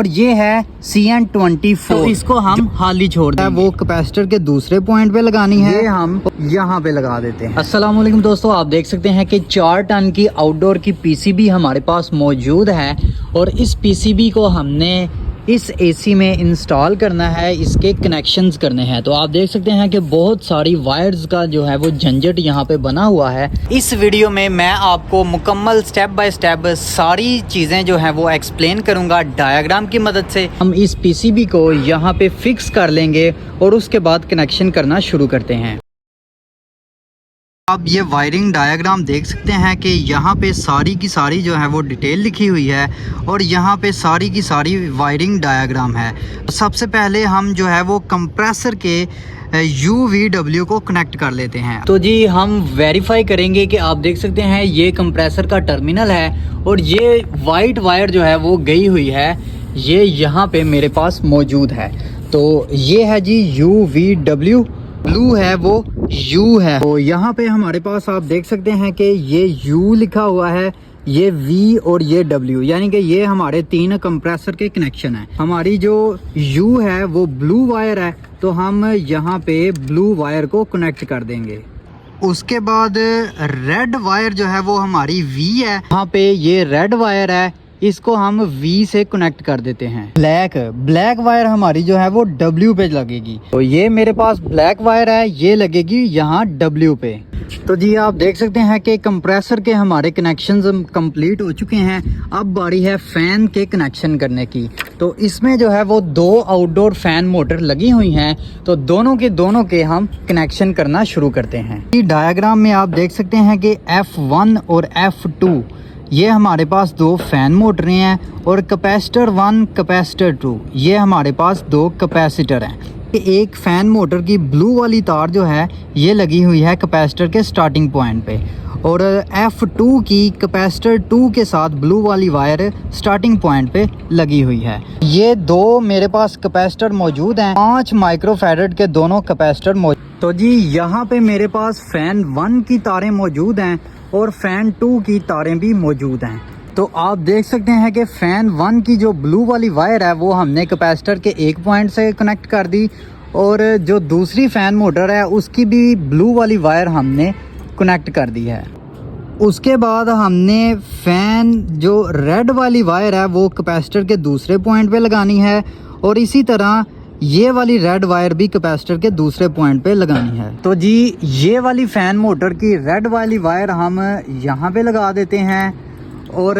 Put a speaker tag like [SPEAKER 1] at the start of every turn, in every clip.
[SPEAKER 1] और ये है CN24। तो इसको हम हाली छोड़ देंगे। वो कैपेसिटर के दूसरे पॉइंट पे लगानी है, ये हम यहाँ पे लगा देते हैं। अस्सलाम वालेकुम दोस्तों, आप देख सकते हैं कि 4 टन की आउटडोर की पीसीबी हमारे पास मौजूद है और इस पीसीबी को हमने इस एसी में इंस्टॉल करना है, इसके कनेक्शंस करने हैं। तो आप देख सकते हैं कि बहुत सारी वायर्स का जो है वो झंझट यहाँ पे बना हुआ है। इस वीडियो में मैं आपको मुकम्मल स्टेप बाय स्टेप सारी चीज़ें जो हैं वो एक्सप्लेन करूँगा डायग्राम की मदद से। हम इस पीसीबी को यहाँ पे फिक्स कर लेंगे और उसके बाद कनेक्शन करना शुरू करते हैं। आप ये वायरिंग डायग्राम देख सकते हैं कि यहाँ पे सारी की सारी जो है वो डिटेल लिखी हुई है और यहाँ पे सारी की सारी वायरिंग डायग्राम है। तो सबसे पहले हम जो है वो कंप्रेसर के UVW को कनेक्ट कर लेते हैं। तो जी हम वेरीफाई करेंगे कि आप देख सकते हैं ये कंप्रेसर का टर्मिनल है और ये वाइट वायर जो है वो गई हुई है, ये यहाँ पे मेरे पास मौजूद है। तो ये है जी UVW, ब्लू है वो U है। तो यहाँ पे हमारे पास आप देख सकते हैं कि ये U लिखा हुआ है, ये V और ये W, यानी कि ये हमारे 3 कंप्रेसर के कनेक्शन है। हमारी जो U है वो ब्लू वायर है, तो हम यहाँ पे ब्लू वायर को कनेक्ट कर देंगे। उसके बाद रेड वायर जो है वो हमारी V है, यहाँ पे ये रेड वायर है, इसको हम V से कनेक्ट कर देते हैं। ब्लैक वायर हमारी जो है वो W पे लगेगी। तो ये मेरे पास ब्लैक वायर है, ये लगेगी यहाँ W पे। तो जी आप देख सकते हैं कि कंप्रेसर के हमारे कनेक्शंस कंप्लीट हो चुके हैं। अब बारी है फैन के कनेक्शन करने की। तो इसमें जो है वो 2 आउटडोर फैन मोटर लगी हुई हैं, तो दोनों के हम कनेक्शन करना शुरू करते हैं। डायग्राम में आप देख सकते हैं कि F1 और F2 ये हमारे पास 2 फैन मोटरें हैं और कैपेसिटर 1 कैपेसिटर 2 ये हमारे पास 2 कैपेसिटर हैं। एक फैन मोटर की ब्लू वाली तार जो है ये लगी हुई है कैपेसिटर के स्टार्टिंग पॉइंट पे और F2 की कैपेसिटर 2 के साथ ब्लू वाली वायर स्टार्टिंग पॉइंट पे लगी हुई है। ये 2 मेरे पास कैपेसिटर मौजूद हैं, 5 माइक्रोफैरड के दोनों कैपेसिटर मौजूद। तो जी यहाँ पे मेरे पास फैन 1 की तारें मौजूद हैं और फैन 2 की तारें भी मौजूद हैं। तो आप देख सकते हैं कि फैन 1 की जो ब्लू वाली वायर है वो हमने कैपेसिटर के एक पॉइंट से कनेक्ट कर दी और जो दूसरी फैन मोटर है उसकी भी ब्लू वाली वायर हमने कनेक्ट कर दी है। उसके बाद हमने फैन जो रेड वाली वायर है वो कैपेसिटर के दूसरे पॉइंट पे लगानी है और इसी तरह ये वाली रेड वायर भी कैपेसिटर के दूसरे पॉइंट पे लगानी है। तो जी ये वाली फैन मोटर की रेड वाली वायर हम यहाँ पे लगा देते हैं और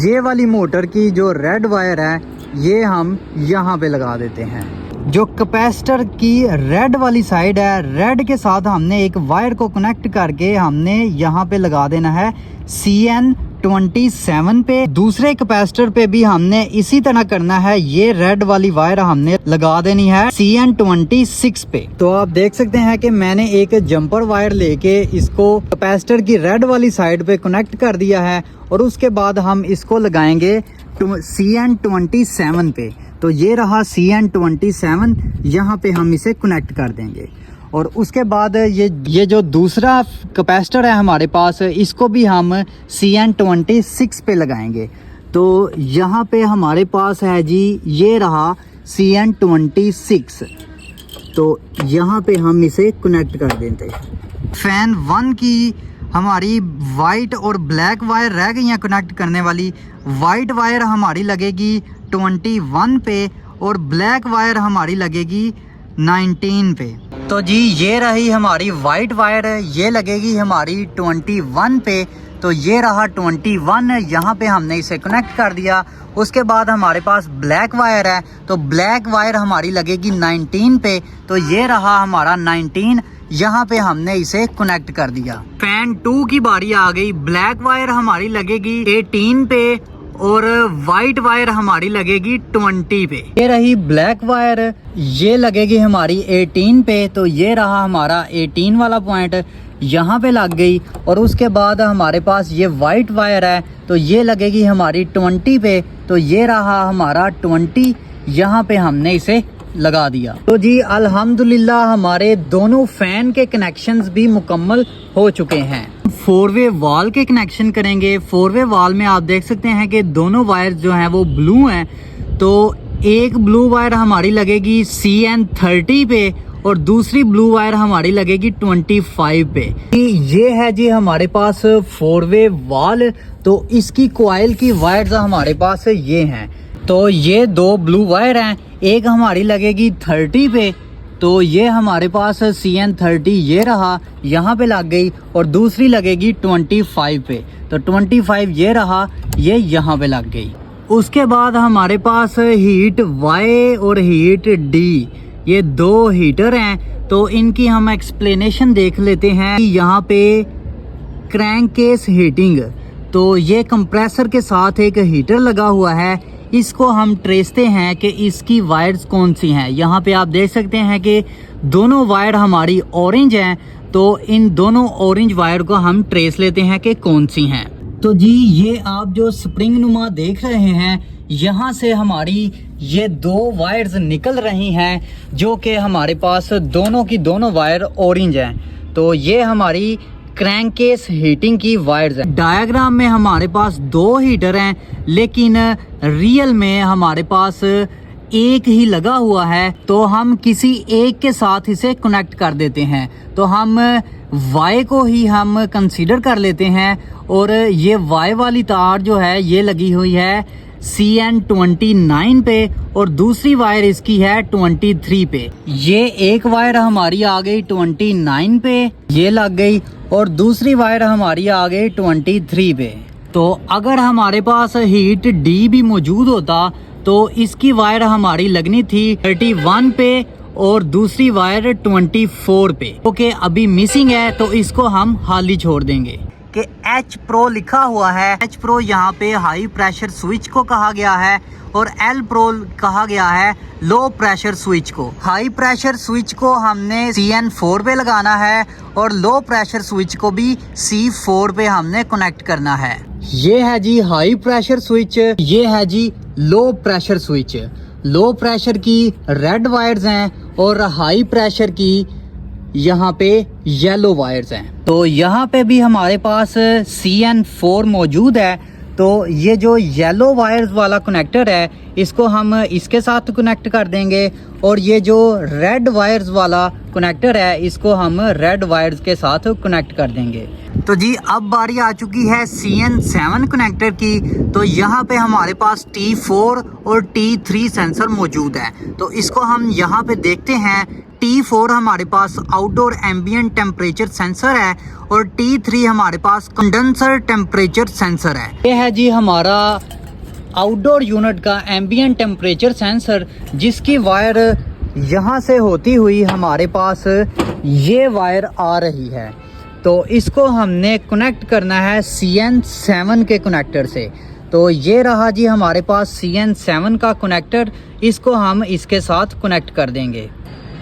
[SPEAKER 1] ये वाली मोटर की जो रेड वायर है ये हम यहाँ पे लगा देते हैं। जो कैपेसिटर की रेड वाली साइड है, रेड के साथ हमने एक वायर को कनेक्ट करके हमने यहाँ पे लगा देना है CN27 पे। दूसरे कैपेसिटर पे भी हमने इसी तरह करना है, ये रेड वाली वायर हमने लगा देनी है CN26 पे। तो आप देख सकते हैं कि मैंने एक जंपर वायर लेके इसको कैपेसिटर की रेड वाली साइड पे कनेक्ट कर दिया है और उसके बाद हम इसको लगाएंगे CN27 पे। तो ये रहा CN27, यहाँ पे हम इसे कनेक्ट कर देंगे और उसके बाद ये जो दूसरा कैपेसिटर है हमारे पास, इसको भी हम CN26 पे लगाएंगे। तो यहाँ पे हमारे पास है जी ये रहा CN26, तो यहाँ पे हम इसे कनेक्ट कर देते हैं। फैन 1 की हमारी वाइट और ब्लैक वायर रह गई हैं कनेक्ट करने वाली। वाइट वायर हमारी लगेगी 21 पे और ब्लैक वायर हमारी लगेगी 19 पे। तो जी ये रही हमारी वाइट वायर, ये लगेगी हमारी 21 पे। तो ये रहा 21, यहाँ पे हमने इसे कनेक्ट कर दिया। उसके बाद हमारे पास ब्लैक वायर है, तो ब्लैक वायर हमारी लगेगी 19 पे। तो ये रहा हमारा 19, यहाँ पे हमने इसे कनेक्ट कर दिया। फैन 2 की बारी आ गई। ब्लैक वायर हमारी लगेगी 18 पे और वाइट वायर हमारी लगेगी 20 पे। ये रही ब्लैक वायर, ये लगेगी हमारी 18 पे। तो ये रहा हमारा 18 वाला पॉइंट, यहाँ पे लग गई। और उसके बाद हमारे पास ये वाइट वायर है, तो ये लगेगी हमारी 20 पे। तो ये रहा हमारा 20, यहाँ पे हमने इसे लगा दिया। तो जी अल्हम्दुलिल्लाह हमारे दोनों फैन के कनेक्शंस भी मुकम्मल हो चुके हैं। 4-वे वॉल के कनेक्शन करेंगे। 4-वे वॉल में आप देख सकते हैं कि दोनों वायर जो हैं वो ब्लू हैं, तो एक ब्लू वायर हमारी लगेगी CN30 पे और दूसरी ब्लू वायर हमारी लगेगी 25 पे। ये है जी हमारे पास 4-वे वाल। तो इसकी कॉइल की वायर्स हमारे पास ये हैं। तो ये 2 ब्लू वायर हैं, एक हमारी लगेगी 30 पे, तो ये हमारे पास CN30 ये रहा, यहाँ पे लग गई, और दूसरी लगेगी 25 पे, तो 25 ये रहा, ये यहाँ पे लग गई। उसके बाद हमारे पास हीट Y और हीट D, ये 2 हीटर हैं। तो इनकी हम एक्सप्लेनेशन देख लेते हैं। यहाँ पे क्रैंक केस हीटिंग, तो ये कंप्रेसर के साथ एक हीटर लगा हुआ है। इसको हम ट्रेसते हैं कि इसकी वायर्स कौन सी हैं। यहाँ पे आप देख सकते हैं कि दोनों वायर हमारी ऑरेंज हैं, तो इन दोनों ऑरेंज वायर को हम ट्रेस लेते हैं कि कौन सी हैं। तो जी ये आप जो स्प्रिंग नुमा देख रहे हैं, यहाँ से हमारी ये 2 वायर्स निकल रही हैं, जो कि हमारे पास दोनों की दोनों वायर ऑरेंज हैं। तो ये हमारी क्रैंक केस हीटिंग की वायर्स हैं। डायग्राम में हमारे पास 2 हीटर हैं, लेकिन रियल में हमारे पास एक ही लगा हुआ है। तो हम किसी एक के साथ इसे कनेक्ट कर देते हैं। तो हम Y को ही हम कंसीडर कर लेते हैं, और ये Y वाली तार जो है ये लगी हुई है CN29 पे, और दूसरी वायर इसकी है 23 पे। ये एक वायर हमारी आ गई 29 पे, ये लग गई, और दूसरी वायर हमारी आ गई 23 पे। तो अगर हमारे पास हीट D भी मौजूद होता तो इसकी वायर हमारी लगनी थी 31 पे और दूसरी वायर 24 पे। ओके, अभी मिसिंग है तो इसको हम हाली छोड़ देंगे। कि H Pro लिखा हुआ है। H Pro यहाँ पे हाई प्रेशर स्विच को कहा गया है, और L Pro कहा गया है लो प्रेशर स्विच को। हाई प्रेशर स्विच को हमने CN4 पे लगाना है, और लो प्रेशर स्विच को भी C4 पे हमने कनेक्ट करना है। ये है जी हाई प्रेशर स्विच, ये है जी low pressure switch. Low pressure की रेड वायर्स हैं और हाई प्रेशर की यहाँ पे येलो वायर्स हैं। तो यहाँ पे भी हमारे पास CN4 मौजूद है। तो ये जो येलो वायर्स वाला कनेक्टर है इसको हम इसके साथ कनेक्ट कर देंगे, और ये जो रेड वायर्स वाला कनेक्टर है इसको हम रेड वायर्स के साथ कनेक्ट कर देंगे। तो जी अब बारी आ चुकी है CN7 कनेक्टर की। तो यहाँ पे हमारे पास T4 और T3 सेंसर मौजूद है। तो इसको हम यहाँ पे देखते हैं। T4 हमारे पास आउटडोर एम्बिएंट टेम्परेचर सेंसर है, और T3 हमारे पास कंडेंसर टेम्परेचर सेंसर है। ये है जी हमारा आउटडोर यूनिट का एम्बिएंट टेम्परेचर सेंसर, जिसकी वायर यहाँ से होती हुई हमारे पास ये वायर आ रही है। तो इसको हमने कनेक्ट करना है CN7 के कनेक्टर से। तो ये रहा जी हमारे पास CN7 का कनेक्टर, इसको हम इसके साथ कनेक्ट कर देंगे।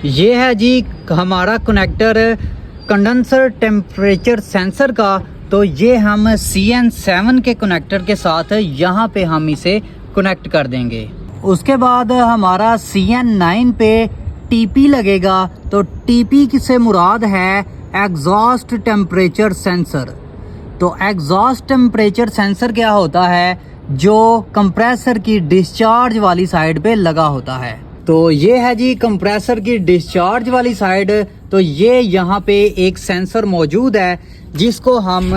[SPEAKER 1] ये है जी हमारा कनेक्टर कंडेंसर टेम्परेचर सेंसर का। तो ये हम CN7 के कनेक्टर के साथ यहाँ पे हम इसे कनेक्ट कर देंगे। उसके बाद हमारा CN9 पे TP लगेगा। तो TP से मुराद है एग्जॉस्ट टेम्परेचर सेंसर। तो एग्जॉस्ट टेम्परेचर सेंसर क्या होता है? जो कंप्रेसर की डिस्चार्ज वाली साइड पे लगा होता है। तो ये है जी कंप्रेसर की डिस्चार्ज वाली साइड। तो ये यहाँ पे एक सेंसर मौजूद है जिसको हम,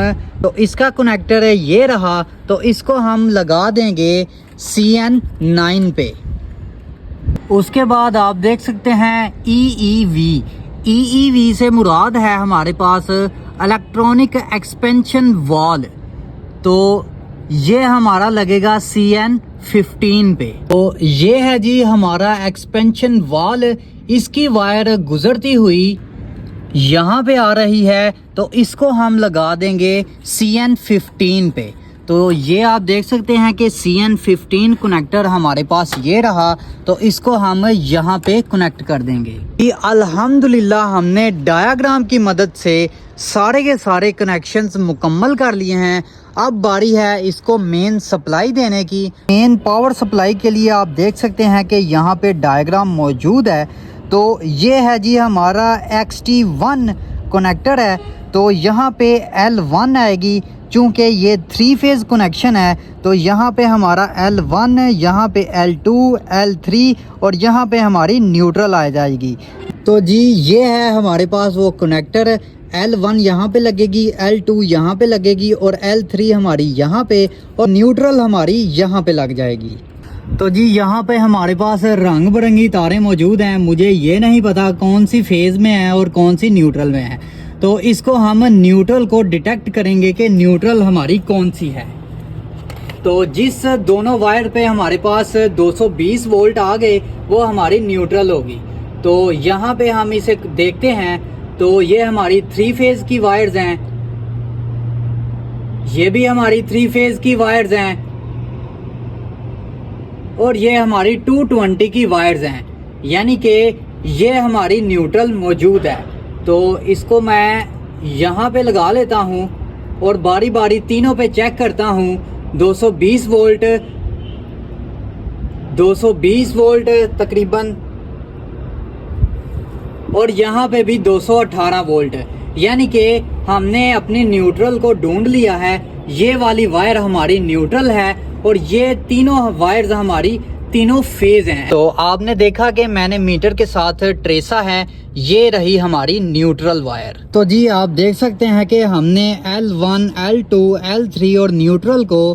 [SPEAKER 1] तो इसका कनेक्टर है ये रहा, तो इसको हम लगा देंगे CN9 पे। उसके बाद आप देख सकते हैं EEV से मुराद है हमारे पास इलेक्ट्रॉनिक एक्सपेंशन वाल। तो ये हमारा लगेगा CN15 पे। तो ये है जी हमारा एक्सपेंशन वाल। इसकी वायर गुजरती हुई यहाँ पे आ रही है, तो इसको हम लगा देंगे CN15 पे। तो ये आप देख सकते हैं कि CN15 कनेक्टर हमारे पास ये रहा, तो इसको हम यहाँ पे कनेक्ट कर देंगे। कि अल्हम्दुलिल्लाह हमने डायग्राम की मदद से सारे के सारे कनेक्शंस मुकम्मल कर लिए हैं। अब बारी है इसको मेन सप्लाई देने की। मेन पावर सप्लाई के लिए आप देख सकते हैं कि यहाँ पे डायग्राम मौजूद है। तो ये है जी हमारा XT1 कनेक्टर है। तो यहाँ पे L1 आएगी, चूँकि ये 3 फेज़ कनेक्शन है तो यहाँ पे हमारा L1, यहाँ पे L2, L3 और यहाँ पे हमारी न्यूट्रल आ जाएगी। तो जी ये है हमारे पास वो कनेक्टर। L1 यहाँ पे लगेगी, L2 यहाँ पे लगेगी और L3 हमारी यहाँ पे और न्यूट्रल हमारी यहाँ पे लग जाएगी। तो जी यहाँ पे हमारे पास रंग बिरंगी तारें मौजूद हैं। मुझे ये नहीं पता कौन सी फेज़ में है और कौन सी न्यूट्रल में है, तो इसको हम न्यूट्रल को डिटेक्ट करेंगे कि न्यूट्रल हमारी कौन सी है। तो जिस दोनों वायर पे हमारे पास 220 वोल्ट आ गए वो हमारी न्यूट्रल होगी। तो यहाँ पे हम इसे देखते हैं तो ये हमारी 3 फेज़ की वायर्स हैं, ये भी हमारी 3 फेज़ की वायर्स हैं और ये हमारी 220 की वायर्स हैं, यानी कि ये हमारी न्यूट्रल मौजूद है। तो इसको मैं यहाँ पे लगा लेता हूँ और बारी बारी तीनों पे चेक करता हूँ। 220 वोल्ट, 220 वोल्ट तकरीबन, और यहाँ पे भी 218 वोल्ट, यानी कि हमने अपनी न्यूट्रल को ढूंढ लिया है। ये वाली वायर हमारी न्यूट्रल है और ये तीनों वायर्स हमारी तीनों फेज हैं। तो आपने देखा कि मैंने मीटर के साथ ट्रेसा है, ये रही हमारी न्यूट्रल वायर। तो जी आप देख सकते हैं कि हमने L1, L2, L3 और न्यूट्रल को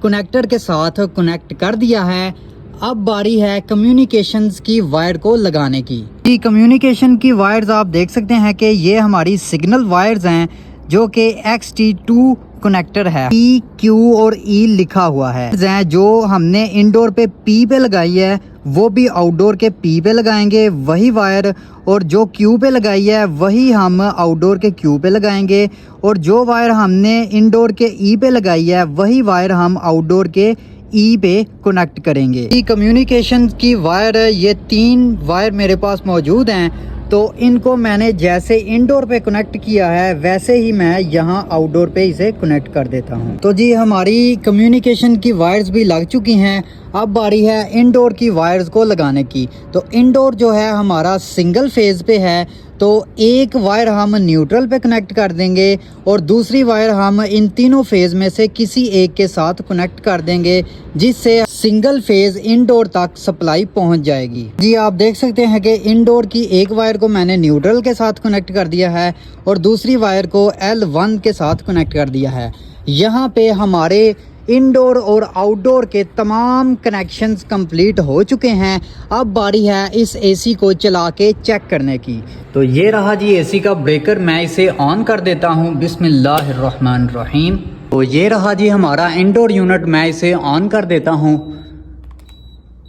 [SPEAKER 1] कनेक्टर के साथ कनेक्ट कर दिया है। अब बारी है कम्युनिकेशंस की वायर को लगाने की। कम्युनिकेशन की वायर्स आप देख सकते हैं कि ये हमारी सिग्नल वायर्स हैं जो कि XT2 कनेक्टर है। P, Q और E लिखा हुआ है। जो हमने इंडोर पे P पे लगाई है वो भी आउटडोर के P पे लगाएंगे वही वायर, और जो Q पे लगाई है वही हम आउटडोर के Q पे लगाएंगे, और जो वायर हमने इंडोर के E पे लगाई है वही वायर हम आउटडोर के E पे कनेक्ट करेंगे। कम्युनिकेशन की वायर, ये 3 वायर मेरे पास मौजूद हैं। तो इनको मैंने जैसे इंडोर पे कनेक्ट किया है वैसे ही मैं यहाँ आउटडोर पे इसे कनेक्ट कर देता हूँ। तो जी हमारी कम्युनिकेशन की वायर्स भी लग चुकी हैं। अब बारी है इंडोर की वायर्स को लगाने की। तो इंडोर जो है हमारा सिंगल फेज पे है, तो एक वायर हम न्यूट्रल पे कनेक्ट कर देंगे और दूसरी वायर हम इन तीनों फेज में से किसी एक के साथ कनेक्ट कर देंगे, जिससे सिंगल फेज इंडोर तक सप्लाई पहुंच जाएगी। जी आप देख सकते हैं कि इंडोर की एक वायर को मैंने न्यूट्रल के साथ कनेक्ट कर दिया है और दूसरी वायर को L1 के साथ कनेक्ट कर दिया है। यहाँ पे हमारे इंडोर और आउटडोर के तमाम कनेक्शंस कंप्लीट हो चुके हैं। अब बारी है इस एसी को चला के चेक करने की। तो ये रहा जी एसी का ब्रेकर, मैं इसे ऑन कर देता हूँ। बिस्मिल्लाहिर्रहमानिर्रहीम। तो ये रहा जी हमारा इंडोर यूनिट, मैं इसे ऑन कर देता हूँ।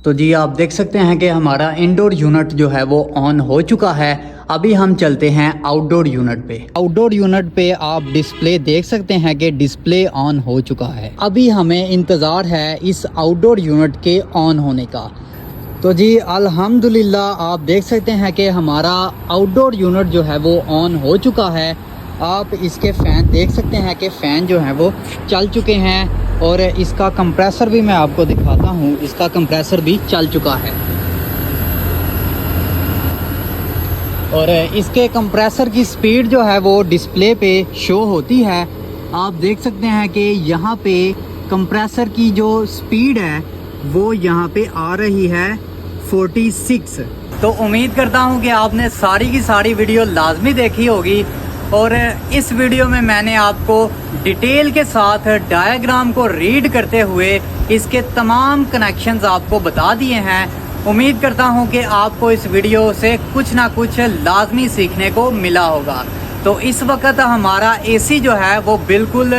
[SPEAKER 1] तो जी आप देख सकते हैं कि हमारा इंडोर यूनिट जो है वो ऑन हो चुका है। अभी हम चलते हैं आउटडोर यूनिट पे। आउटडोर यूनिट पे आप डिस्प्ले देख सकते हैं कि डिस्प्ले ऑन हो चुका है। अभी हमें इंतज़ार है इस आउटडोर यूनिट के ऑन होने का। तो जी अल्हम्दुलिल्लाह आप देख सकते हैं कि हमारा आउटडोर यूनिट जो है वो ऑन हो चुका है। आप इसके फ़ैन देख सकते हैं कि फ़ैन जो हैं वो चल चुके हैं और इसका कंप्रेसर भी मैं आपको दिखाता हूँ। इसका कंप्रेसर भी चल चुका है और इसके कंप्रेसर की स्पीड जो है वो डिस्प्ले पे शो होती है। आप देख सकते हैं कि यहाँ पे कंप्रेसर की जो स्पीड है वो यहाँ पे आ रही है 46। तो उम्मीद करता हूँ कि आपने सारी की सारी वीडियो लाजमी देखी होगी और इस वीडियो में मैंने आपको डिटेल के साथ डायग्राम को रीड करते हुए इसके तमाम कनेक्शंस आपको बता दिए हैं। उम्मीद करता हूं कि आपको इस वीडियो से कुछ ना कुछ लाजमी सीखने को मिला होगा। तो इस वक्त हमारा एसी जो है वो बिल्कुल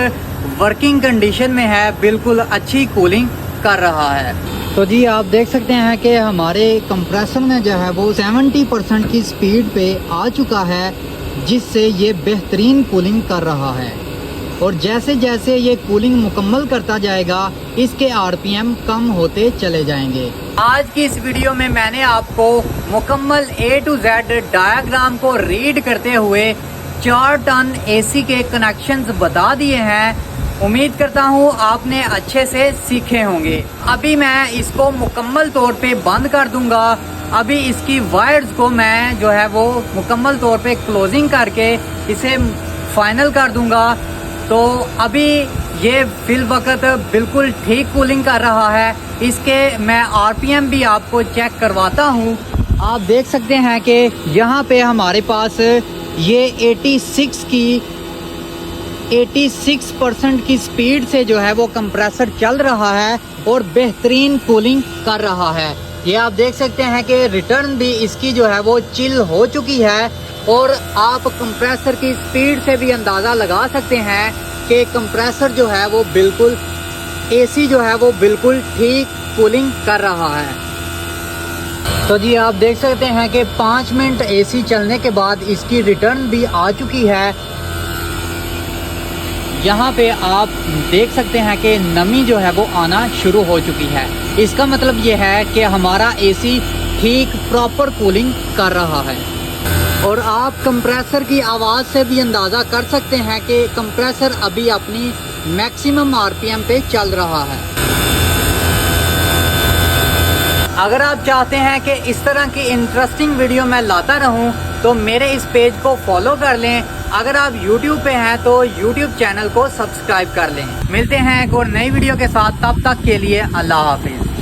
[SPEAKER 1] वर्किंग कंडीशन में है, बिल्कुल अच्छी कूलिंग कर रहा है। तो जी आप देख सकते हैं कि हमारे कंप्रेसर में जो है वो 70% की स्पीड पे आ चुका है, जिससे ये बेहतरीन कूलिंग कर रहा है और जैसे जैसे ये कूलिंग मुकम्मल करता जाएगा इसके आरपीएम कम होते चले जाएंगे। आज की इस वीडियो में मैंने आपको मुकम्मल A to Z डायग्राम को रीड करते हुए 4 टन एसी के कनेक्शंस बता दिए हैं। उम्मीद करता हूँ आपने अच्छे से सीखे होंगे। अभी मैं इसको मुकम्मल तौर पे बंद कर दूंगा। अभी इसकी वायर्स को मैं जो है वो मुकम्मल तौर पे क्लोजिंग करके इसे फाइनल कर दूंगा। तो अभी ये फिल वक्त बिल्कुल ठीक कूलिंग कर रहा है। इसके मैं आरपीएम भी आपको चेक करवाता हूँ। आप देख सकते हैं कि यहाँ पे हमारे पास ये 86% की स्पीड से जो है वो कंप्रेसर चल रहा है और बेहतरीन कूलिंग कर रहा है। ये आप देख सकते हैं कि रिटर्न भी इसकी जो है वो चिल हो चुकी है और आप कंप्रेसर की स्पीड से भी अंदाज़ा लगा सकते हैं कि कंप्रेसर जो है वो बिल्कुल एसी जो है वो बिल्कुल ठीक कूलिंग कर रहा है। तो जी आप देख सकते हैं कि 5 मिनट एसी चलने के बाद इसकी रिटर्न भी आ चुकी है। यहाँ पे आप देख सकते हैं कि नमी जो है वो आना शुरू हो चुकी है। इसका मतलब ये है कि हमारा एसी ठीक प्रॉपर कूलिंग कर रहा है। और आप कंप्रेसर की आवाज़ से भी अंदाज़ा कर सकते हैं कि कंप्रेसर अभी अपनी मैक्सिमम आरपीएम पे चल रहा है। अगर आप चाहते हैं कि इस तरह की इंटरेस्टिंग वीडियो मैं लाता रहूं तो मेरे इस पेज को फॉलो कर लें। अगर आप YouTube पे हैं तो YouTube चैनल को सब्सक्राइब कर लें। मिलते हैं एक और नई वीडियो के साथ, तब तक के लिए अल्लाह हाफिज़।